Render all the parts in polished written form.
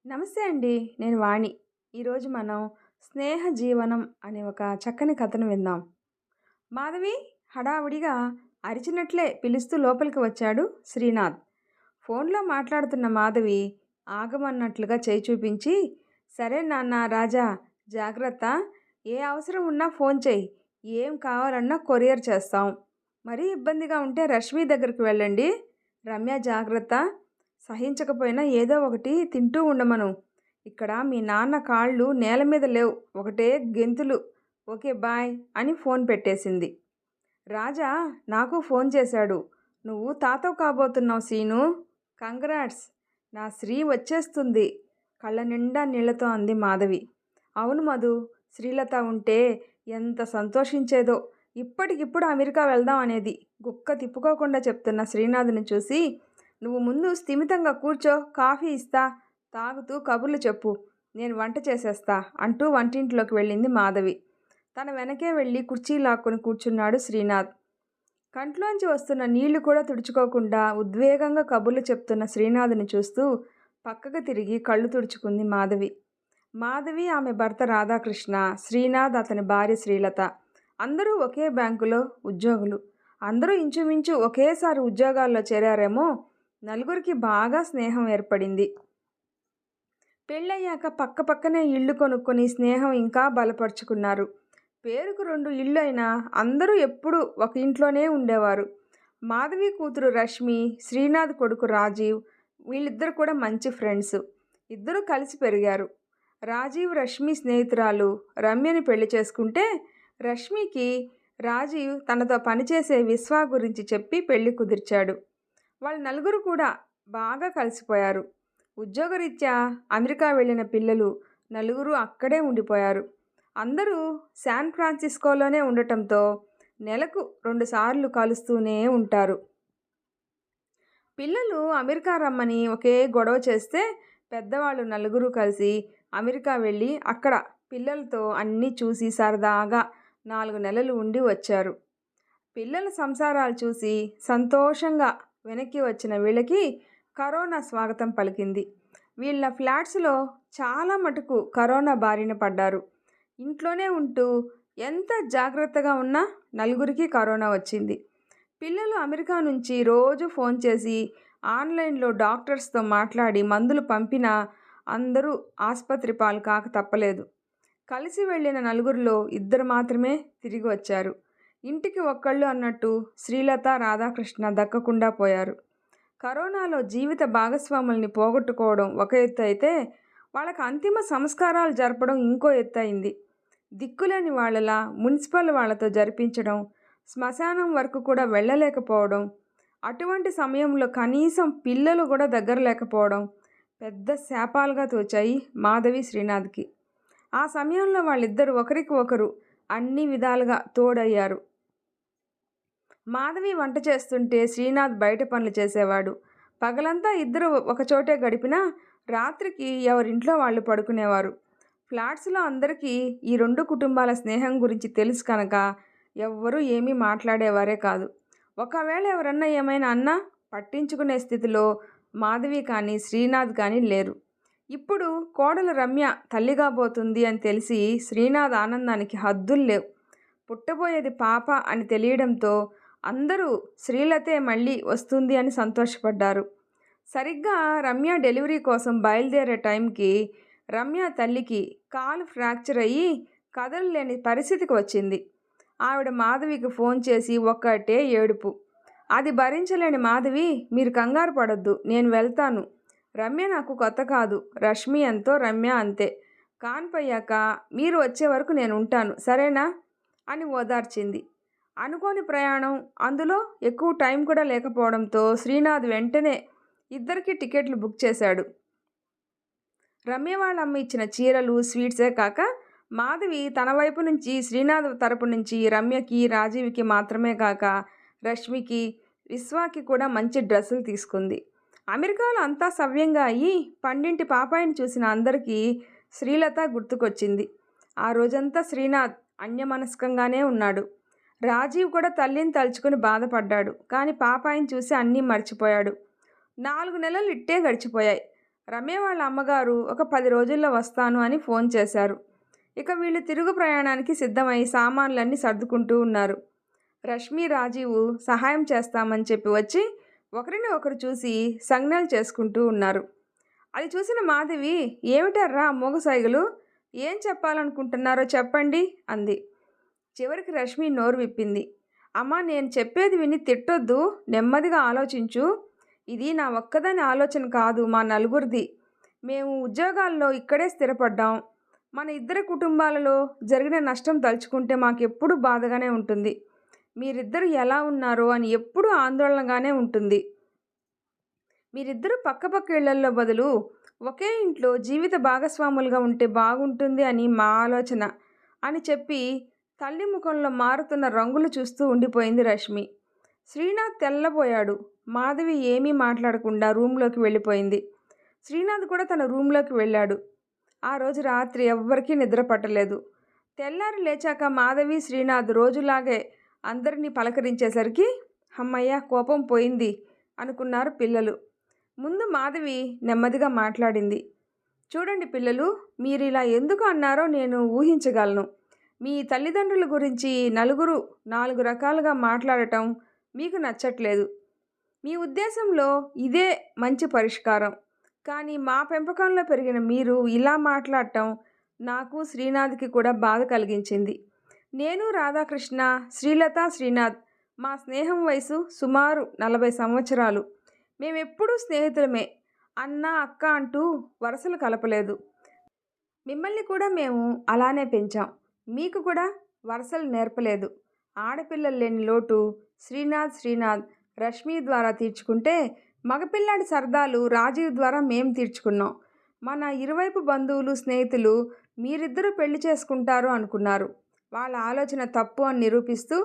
నమస్తే అండి. నేను వాణి. ఈరోజు మనం 'స్నేహ జీవనం' అనే ఒక చక్కని కథను విందాం. మాధవి హడావుడిగా అరిచినట్లే పిలుస్తూ లోపలికి వచ్చాడు శ్రీనాథ్. ఫోన్లో మాట్లాడుతున్న మాధవి ఆగమన్నట్లుగా చేయి చూపించి, సరే నాన్న రాజా, జాగ్రత్త, ఏ అవసరం ఉన్నా ఫోన్ చేయి, ఏం కావాలన్నా కొరియర్ చేస్తాం, మరీ ఇబ్బందిగా ఉంటే రష్మి దగ్గరికి వెళ్ళండి, రమ్య జాగ్రత్త, సహించకపోయినా ఏదో ఒకటి తింటూ ఉండమను, ఇక్కడ మీ నాన్న కాళ్ళు నేల మీద లేవు, ఒకటే గెంతులు, ఓకే బాయ్ అని ఫోన్ పెట్టేసింది. రాజా నాకు ఫోన్ చేశాడు, నువ్వు తాతవు కాబోతున్నావు సీను, కంగ్రాట్స్, నా శ్రీ వచ్చేస్తుంది, కళ్ళ నిండా నీళ్లతో అంది మాధవి. అవును మధు, శ్రీలత ఉంటే ఎంత సంతోషించేదో, ఇప్పటికిప్పుడు అమెరికా వెళ్దాం అనేది గుక్క తిప్పుకోకుండా చెప్తున్న శ్రీనాథ్ని చూసి, నువ్వు ముందు స్థిమితంగా కూర్చో, కాఫీ ఇస్తా, తాగుతూ కబుర్లు చెప్పు, నేను వంట చేసేస్తా అంటూ వంటింట్లోకి వెళ్ళింది మాధవి. తన వెనకే వెళ్ళి కుర్చీ లాక్కొని కూర్చున్నాడు శ్రీనాథ్. కంట్లోంచి వస్తున్న నీళ్లు కూడా తుడుచుకోకుండా ఉద్వేగంగా కబుర్లు చెప్తున్న శ్రీనాథ్ని చూస్తూ పక్కకు తిరిగి కళ్ళు తుడుచుకుంది మాధవి. మాధవి, ఆమె భర్త రాధాకృష్ణ, శ్రీనాథ్ అతని భార్య శ్రీలత అందరూ ఒకే బ్యాంకులో ఉద్యోగులు. అందరూ ఇంచుమించు ఒకేసారి ఉద్యోగాల్లో చేరారేమో. నలుగురికి బాగా స్నేహం ఏర్పడింది. పెళ్ళయ్యాక పక్క పక్కనే ఇళ్ళు కొనుక్కొని స్నేహం ఇంకా బలపరుచుకున్నారు. పేరుకు 2 ఇళ్ళు అయినా అందరూ ఎప్పుడూ ఒక ఇంట్లోనే ఉండేవారు. మాధవి కూతురు రష్మి, శ్రీనాథ్ కొడుకు రాజీవ్, వీళ్ళిద్దరు కూడా మంచి ఫ్రెండ్స్. ఇద్దరూ కలిసి పెరిగారు. రాజీవ్ రష్మి స్నేహితురాలు రమ్యని పెళ్లి చేసుకుంటే, రష్మికి రాజీవ్ తనతో పనిచేసే విశ్వా గురించి చెప్పి పెళ్లి కుదిర్చాడు. వాళ్ళ నలుగురు కూడా బాగా కలిసిపోయారు. ఉద్యోగరీత్యా అమెరికా వెళ్ళిన పిల్లలు నలుగురు అక్కడే ఉండిపోయారు. అందరూ శాన్ ఫ్రాన్సిస్కోలోనే ఉండటంతో నెలకు 2 సార్లు కలుస్తూనే ఉంటారు. పిల్లలు అమెరికా రమ్మని ఒకే గొడవ చేస్తే పెద్దవాళ్ళు నలుగురు కలిసి అమెరికా వెళ్ళి అక్కడ పిల్లలతో అన్నీ చూసి సరదాగా 4 నెలలు ఉండి వచ్చారు. పిల్లల సంసారాలు చూసి సంతోషంగా వెనక్కి వచ్చిన వీళ్ళకి కరోనా స్వాగతం పలికింది. వీళ్ళ ఫ్లాట్స్లో చాలా మటుకు కరోనా బారిన పడ్డారు. ఇంట్లోనే ఉంటూ ఎంత జాగ్రత్తగా ఉన్నా నలుగురికి కరోనా వచ్చింది. పిల్లలు అమెరికా నుంచి రోజు ఫోన్ చేసి ఆన్లైన్లో డాక్టర్స్తో మాట్లాడి మందులు పంపినా అందరూ ఆసుపత్రి పాలు కాక తప్పలేదు. కలిసి వెళ్ళిన నలుగురిలో 2 మాత్రమే తిరిగి వచ్చారు. ఇంటికి ఒక్కళ్ళు అన్నట్టు శ్రీలత, రాధాకృష్ణ దక్కకుండా పోయారు. కరోనాలో జీవిత భాగస్వాముల్ని పోగొట్టుకోవడం ఒక ఎత్తు అయితే, వాళ్ళకి అంతిమ సంస్కారాలు జరపడం ఇంకో ఎత్తు అయింది. దిక్కులేని వాళ్ళలా మున్సిపల్ వాళ్ళతో జరిపించడం, శ్మశానం వరకు కూడా వెళ్ళలేకపోవడం, అటువంటి సమయంలో కనీసం పిల్లలు కూడా దగ్గర లేకపోవడం పెద్ద శాపాలుగా తోచాయి మాధవి శ్రీనాథ్కి. ఆ సమయంలో వాళ్ళిద్దరూ ఒకరికి ఒకరు అన్ని విధాలుగా తోడయ్యారు. మాధవి వంట చేస్తుంటే శ్రీనాథ్ బయట పనులు చేసేవాడు. పగలంతా ఇద్దరు ఒకచోటే గడిపినా రాత్రికి ఎవరింట్లో వాళ్ళు పడుకునేవారు. ఫ్లాట్స్లో అందరికీ ఈ 2 కుటుంబాల స్నేహం గురించి తెలుసు కనుక ఎవ్వరూ ఏమీ మాట్లాడేవారే కాదు. ఒకవేళ ఎవరన్నా ఏమైనా అన్నా పట్టించుకునే స్థితిలో మాధవి కానీ శ్రీనాథ్ కానీ లేరు. ఇప్పుడు కోడలు రమ్య తల్లిగా పోతుంది అని తెలిసి శ్రీనాథ్ ఆనందానికి హద్దులు లేవు. పుట్టబోయేది పాప అని తెలియడంతో అందరూ శ్రీలతే మళ్ళీ వస్తుంది అని సంతోషపడ్డారు. సరిగ్గా రమ్య డెలివరీ కోసం బయలుదేరే టైంకి రమ్య తల్లికి కాలు ఫ్రాక్చర్ అయ్యి కదలలేని పరిస్థితికి వచ్చింది. ఆవిడ మాధవికి ఫోన్ చేసి ఒక్కటే ఏడుపు. అది భరించలేని మాధవి, మీరు కంగారు పడొద్దు, నేను వెళ్తాను, రమ్య నాకు కొత్త కాదు, రష్మి ఎంతో రమ్య అంతే, కాన్పయ్యాక మీరు వచ్చే వరకు నేను ఉంటాను సరేనా అని ఓదార్చింది. అనుకోని ప్రయాణం, అందులో ఎక్కువ టైం కూడా లేకపోవడంతో శ్రీనాథ్ వెంటనే ఇద్దరికి టికెట్లు బుక్ చేశాడు. రమ్య వాళ్ళ అమ్మ ఇచ్చిన చీరలు, స్వీట్సే కాక మాధవి తన వైపు నుంచి శ్రీనాథ్ తరపు నుంచి రమ్యకి, రాజీవ్కి మాత్రమే కాక రష్మికి, విశ్వాకి కూడా మంచి డ్రెస్సులు తీసుకుంది. అమెరికాలో అంతా సవ్యంగా అయ్యి పండింటి పాపాయిని చూసిన అందరికీ శ్రీలత గుర్తుకొచ్చింది. ఆ రోజంతా శ్రీనాథ్ అన్యమనస్కంగానే ఉన్నాడు. రాజీవ్ కూడా తల్లిని తలుచుకుని బాధపడ్డాడు. కానీ పాపాయిని చూసి అన్నీ మర్చిపోయాడు. 4 నెలలు ఇట్టే గడిచిపోయాయి. రమ్య వాళ్ళ అమ్మగారు ఒక 10 రోజుల్లో వస్తాను అని ఫోన్ చేశారు. ఇక వీళ్ళు తిరుగు ప్రయాణానికి సిద్ధమై సామాన్లన్నీ సర్దుకుంటూ ఉన్నారు. రష్మి, రాజీవ్ సహాయం చేస్తామని చెప్పి వచ్చి ఒకరిని ఒకరు చూసి సంజ్ఞలు చేసుకుంటూ ఉన్నారు. అది చూసిన మాధవి, ఏమిటర్రా మూగసైగలు, ఏం చెప్పాలనుకుంటున్నారో చెప్పండి అంది. చివరికి రష్మి నోరు విప్పింది. అమ్మా, నేను చెప్పేది విని తిట్టొద్దు, నెమ్మదిగా ఆలోచించు. ఇది నా ఒక్కదాని ఆలోచన కాదు, మా నలుగురిది. మేము ఉద్యోగాల్లో ఇక్కడే స్థిరపడ్డాం. మన ఇద్దరి కుటుంబాలలో జరిగిన నష్టం తలుచుకుంటే మాకెప్పుడు బాధగానే ఉంటుంది. మీరిద్దరు ఎలా ఉన్నారో అని ఎప్పుడూ ఆందోళనగానే ఉంటుంది. మీరిద్దరూ పక్కపక్క ఇళ్లల్లో బదులు ఒకే ఇంట్లో జీవిత భాగస్వాములుగా ఉంటే బాగుంటుంది అని మా ఆలోచన అని చెప్పి తల్లి ముఖంలో మారుతున్న రంగులు చూస్తూ ఉండిపోయింది రష్మి. శ్రీనాథ్ తెల్లబోయాడు. మాధవి ఏమీ మాట్లాడకుండా రూమ్లోకి వెళ్ళిపోయింది. శ్రీనాథ్ కూడా తన రూమ్లోకి వెళ్ళాడు. ఆ రోజు రాత్రి ఎవ్వరికీ నిద్ర పట్టలేదు. తెల్లారి లేచాక మాధవి, శ్రీనాథ్ రోజులాగే అందరినీ పలకరించేసరికి అమ్మయ్య, కోపం పోయింది అనుకున్నారు పిల్లలు. ముందు మాధవి నెమ్మదిగా మాట్లాడింది. చూడండి పిల్లలు, మీరు ఇలా ఎందుకు అన్నారో నేను ఊహించగలను. మీ తల్లిదండ్రుల గురించి నలుగురు 4 రకాలుగా మాట్లాడటం మీకు నచ్చట్లేదు. మీ ఉద్దేశంలో ఇదే మంచి పరిష్కారం. కానీ మా పెంపకంలో పెరిగిన మీరు ఇలా మాట్లాడటం నాకు, శ్రీనాథ్కి కూడా బాధ కలిగించింది. నేను, రాధాకృష్ణ, శ్రీలత, శ్రీనాథ్ మా స్నేహం వయసు సుమారు 40 సంవత్సరాలు. మేమెప్పుడూ స్నేహితులమే. అన్న, అక్క అంటూ వరసలు కలపలేదు. మిమ్మల్ని కూడా మేము అలానే పెంచాం. మీకు కూడా వరసలు నేర్పలేదు. ఆడపిల్లలు లేని లోటు శ్రీనాథ్, రష్మి ద్వారా తీర్చుకుంటే మగపిల్లాడి సరదాలు రాజీవ్ ద్వారా మేం తీర్చుకున్నాం. మన ఇరువైపు బంధువులు, స్నేహితులు మీరిద్దరూ పెళ్లి చేసుకుంటారు అనుకున్నారు. వాళ్ళ ఆలోచన తప్పు అని నిరూపిస్తూ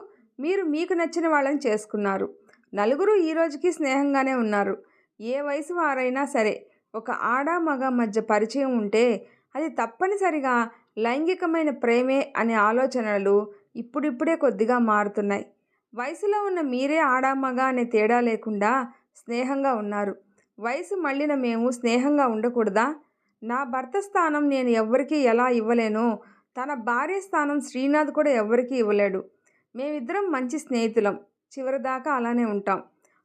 మీరు మీకు నచ్చిన వాళ్ళని చేసుకున్నారు. నలుగురు ఈ రోజుకి స్నేహంగానే ఉన్నారు. ఏ వయసు వారైనా సరే ఒక ఆడ మగ మధ్య పరిచయం ఉంటే అది తప్పనిసరిగా లైంగికమైన ప్రేమే అనే ఆలోచనలు ఇప్పుడిప్పుడే కొద్దిగా మారుతున్నాయి. వయసులో ఉన్న మీరే ఆడ మగ అనే తేడా లేకుండా స్నేహంగా ఉన్నారు. వయసు మళ్ళిన మేము స్నేహంగా ఉండకూడదా? నా భర్త స్థానం నేను ఎవ్వరికీ ఎలా ఇవ్వలేనో తన భార్య స్థానం శ్రీనాథ్ కూడా ఎవ్వరికీ ఇవ్వలేడు. మేమిద్దరం మంచి స్నేహితులం. చివరిదాకా అలానే ఉంటాం.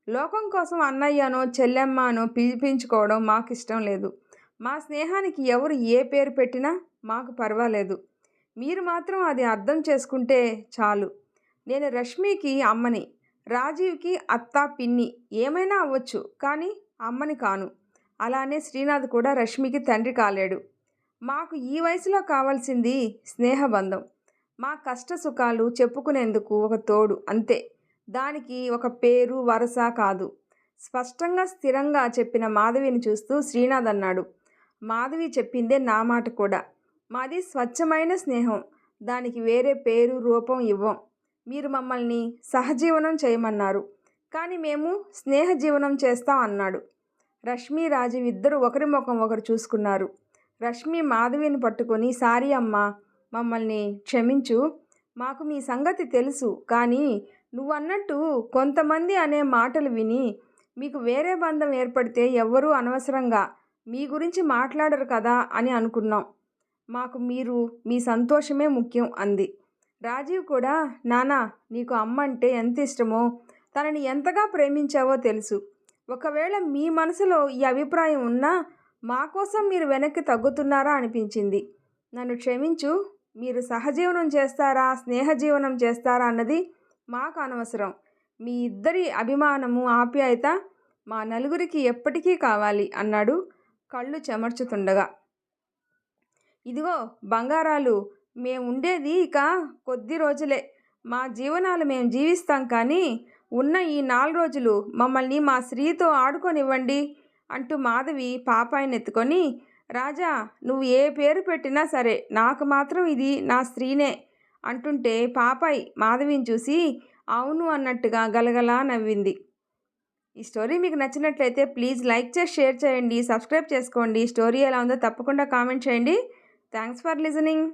లోకం కోసం అన్నయ్యనో చెల్లెమ్మ అనో పిలిపించుకోవడం మాకు ఇష్టం లేదు. మా స్నేహానికి ఎవరు ఏ పేరు పెట్టినా మాకు పర్వాలేదు. మీరు మాత్రం అది అర్థం చేసుకుంటే చాలు. నేను రష్మికి అమ్మని, రాజీవ్కి అత్త, పిన్ని ఏమైనా అవ్వచ్చు, కానీ అమ్మని కాను. అలానే శ్రీనాథ్ కూడా రష్మికి తండ్రి కాలేడు. మాకు ఈ వయసులో కావాల్సింది స్నేహబంధం. మా కష్ట సుఖాలు చెప్పుకునేందుకు ఒక తోడు, అంతే. దానికి ఒక పేరు, వరస కాదు. స్పష్టంగా స్థిరంగా చెప్పిన మాధవిని చూస్తూ శ్రీనాథ్ అన్నాడు. మాధవి చెప్పిందే నా మాట కూడా. మాది స్వచ్ఛమైన స్నేహం. దానికి వేరే పేరు, రూపం ఇవ్వం. మీరు మమ్మల్ని సహజీవనం చేయమన్నారు, కానీ మేము స్నేహజీవనం చేస్తాం అన్నాడు. రష్మి, రాజీవ్ ఇద్దరు ఒకరి ముఖం ఒకరు చూసుకున్నారు. రష్మి మాధవిని పట్టుకొని, సారీ అమ్మా, మమ్మల్ని క్షమించు. మాకు మీ సంగతి తెలుసు, కానీ నువ్వన్నట్టు కొంతమంది అనే మాటలు విని మీకు వేరే బంధం ఏర్పడితే ఎవ్వరూ అనవసరంగా మీ గురించి మాట్లాడరు కదా అని అనుకున్నాం. మాకు మీ సంతోషమే ముఖ్యం అంది. రాజీవ్ కూడా, నానా, నీకు అమ్మ అంటే ఎంత ఇష్టమో, తనని ఎంతగా ప్రేమించావో తెలుసు. ఒకవేళ మీ మనసులో ఈ అభిప్రాయం ఉన్నా మా కోసం మీరు వెనక్కి తగ్గుతున్నారా అనిపించింది. నన్ను క్షమించు. మీరు సహజీవనం చేస్తారా, స్నేహజీవనం చేస్తారా అన్నది మాకు అనవసరం. మీ ఇద్దరి అభిమానము, ఆప్యాయత మా నలుగురికి ఎప్పటికీ కావాలి అన్నాడు కళ్ళు చెమర్చుతుండగా. ఇదిగో బంగారాలు, మేముండేది ఇక కొద్ది రోజులే. మా జీవనాలు మేము జీవిస్తాం, కానీ ఉన్న ఈ 4 రోజులు మమ్మల్ని మా శ్రీతో ఆడుకొనివ్వండి అంటూ మాధవి పాపాయిని ఎత్తుకొని, రాజా, నువ్వు ఏ పేరు పెట్టినా సరే నాకు మాత్రం ఇది నా స్త్రీనే అంటుంటే పాపాయి మాధవిని చూసి అవును అన్నట్టుగా గలగలా నవ్వింది. ఈ స్టోరీ మీకు నచ్చినట్లయితే ప్లీజ్ లైక్ చేసి షేర్ చేయండి, సబ్స్క్రైబ్ చేసుకోండి. స్టోరీ ఎలా ఉందో తప్పకుండా కామెంట్ చేయండి. Thanks for listening.